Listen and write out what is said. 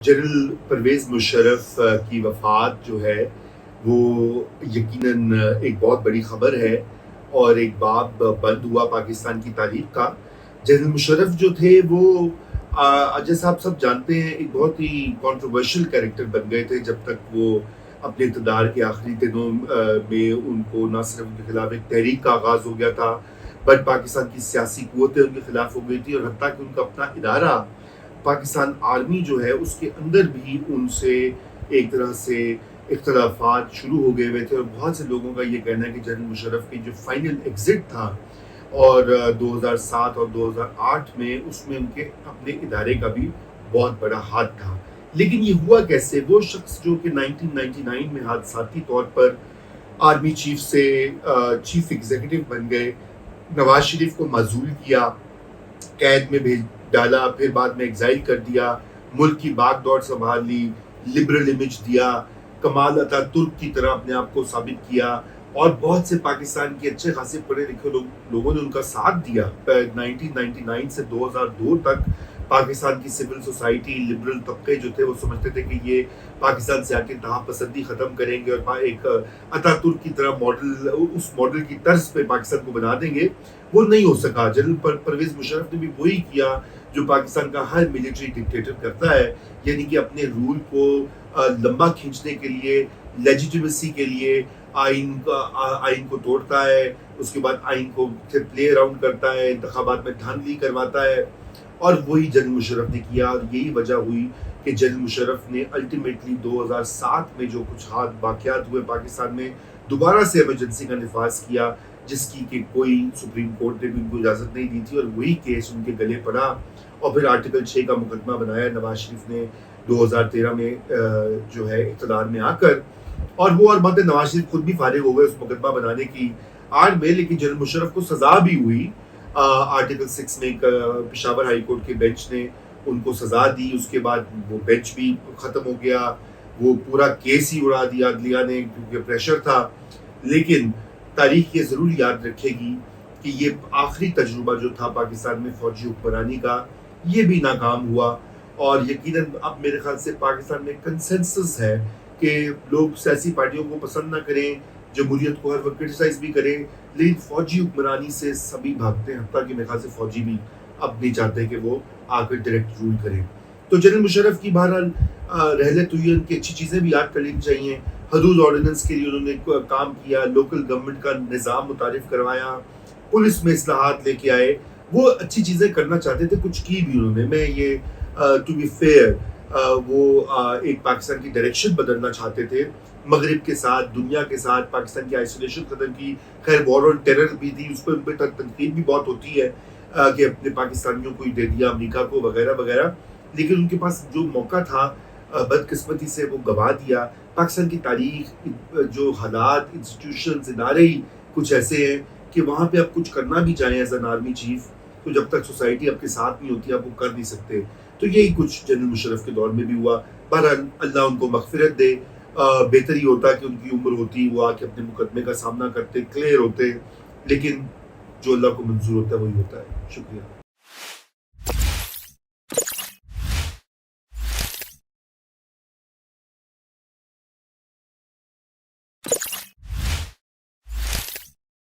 General Parvez Musharraf की वफ़ात जो है वो यकीनन एक बहुत बड़ी ख़बर है और एक बाब बंद हुआ पाकिस्तान की तारीख़ का। जनरल मुशर्रफ जो थे वो जैसा आप सब जानते हैं एक बहुत ही कंट्रोवर्शियल कैरेक्टर बन गए थे जब तक वो अपने इक़्तिदार के आखिरी दिनों में उनको ना सिर्फ़ उनके ख़िलाफ़ एक तहरीक का आगाज़ हो गया था, बट पाकिस्तान की सियासी क़ुव्वतें उनके ख़िलाफ़ हो गई थी और हत्ता कि उनका अपना इदारा पाकिस्तान आर्मी जो है उसके अंदर भी उनसे एक तरह से इख्तलाफात शुरू हो गए हुए थे और बहुत से लोगों का ये कहना है कि जनरल मुशर्रफ की जो फाइनल एग्ज़िट था और 2007 और 2008 में उसमें उनके अपने इदारे का भी बहुत बड़ा हाथ था। लेकिन ये हुआ कैसे? वो शख्स जो कि 1999 में हादसाती तौर पर आर्मी चीफ से चीफ एग्जीक्यूटिव बन गए, नवाज शरीफ को माजूल किया, कैद में भेज डाला, फिर बाद में एग्जाइल कर दिया, मुल्क की बागडोर संभाल ली, लिबरल इमेज दिया, कमाल अतातुर्क की तरह अपने आप को साबित किया और बहुत से पाकिस्तान के अच्छे खासे पढ़े लिखे लोगों ने उनका साथ दिया। 1999 से 2002 तक पाकिस्तान की सिविल सोसाइटी, लिबरल तबके जो थे वो समझते थे कि ये पाकिस्तान से आके इंतहा पसंदी ख़त्म करेंगे और एक अतातुर्क की तरह मॉडल, उस मॉडल की तर्ज पे पाकिस्तान को बना देंगे। वो नहीं हो सका। जनरल परवेज़ मुशर्रफ ने भी वही किया जो पाकिस्तान का हर मिलिट्री डिक्टेटर करता है, यानी कि अपने रूल को लंबा खींचने के लिए, लेजिटिमेसी के लिए आइन को तोड़ता है, उसके बाद आइन को फिर प्ले अराउंड करता है, इंतखाबात में धांधली करवाता है और वही जनरल मुशर्रफ ने किया और यही वजह हुई कि जनरल मुशर्रफ ने अल्टीमेटली 2007 में जो कुछ वाक़यात हुए पाकिस्तान में, दोबारा से इमरजेंसी का निफाज किया जिसकी कि कोई सुप्रीम कोर्ट ने भी उनको इजाज़त नहीं दी थी और वही केस उनके गले पड़ा और फिर आर्टिकल 6 का मुकदमा बनाया नवाज शरीफ ने 2013 में जो है इक़्तिदार में आकर, और वो और बात है नवाज शरीफ खुद भी फारिग हो गए उस मुकदमा बनाने की आड़ में, लेकिन जनरल मुशर्रफ को सज़ा भी हुई। आर्टिकल 6 में एक पेशावर हाई कोर्ट के बेंच ने उनको सज़ा दी, उसके बाद वो बेंच भी ख़त्म हो गया, वो पूरा केस ही उड़ा दिया अदलिया ने क्योंकि प्रेशर था। लेकिन तारीख ये ज़रूर याद रखेगी कि ये आखिरी तजुर्बा जो था पाकिस्तान में फ़ौजी हुक्मरानी का, ये भी नाकाम हुआ और यकीनन अब मेरे ख्याल से पाकिस्तान में कंसेंसस है कि लोग सियासी पार्टियों को पसंद ना करें, जमहूरियत को हर वक्त क्रिटिसाइज भी करें, लेकिन फ़ौजी हुक्मरानी से सभी भागते हैं, हत्ता कि मेरे ख्याल से फ़ौजी भी अब नहीं चाहते कि वो आकर डायरेक्ट रूल करें। तो जनरल मुशर्रफ की बहरहाल रहलत हुई, उनकी अच्छी चीज़ें भी याद कर लेनी चाहिए। हदूद ऑर्डिनेंस के लिए उन्होंने काम किया, लोकल गवर्नमेंट का निज़ाम मुतारिफ करवाया, पुलिस में इस्लाहात लेके आए, वो अच्छी चीज़ें करना चाहते थे, कुछ की भी उन्होंने। मैं ये टू बी फेयर वो एक पाकिस्तान की डायरेक्शन बदलना चाहते थे, मगरिब के साथ, दुनिया के साथ पाकिस्तान की आइसोलेशन ख़त्म की। खैर वॉर ऑन टेरर भी थी, उस पर उन पर तनकीद भी बहुत होती है कि अपने पाकिस्तानियों को ही दे दिया अमेरिका को वगैरह वगैरह, लेकिन उनके पास जो मौका था बदकिस्मती से वो गवा दिया। पाकिस्तान की तारीख, जो हालात, इंस्टीट्यूशंस, इदारे ही कुछ ऐसे हैं कि वहाँ पे आप कुछ करना भी चाहें एज एन आर्मी चीफ, तो जब तक सोसाइटी आपके साथ नहीं होती आप वो कर नहीं सकते। तो यही कुछ जनरल मुशर्रफ के दौर में भी हुआ। बहरहाल अल्लाह उनको मग़फ़िरत दे। बेहतर ही होता कि उनकी उम्र होती, वो आके अपने मुकदमे का सामना करते, क्लियर होते, लेकिन जो अल्लाह को मंजूर होता है वही होता है। शुक्रिया।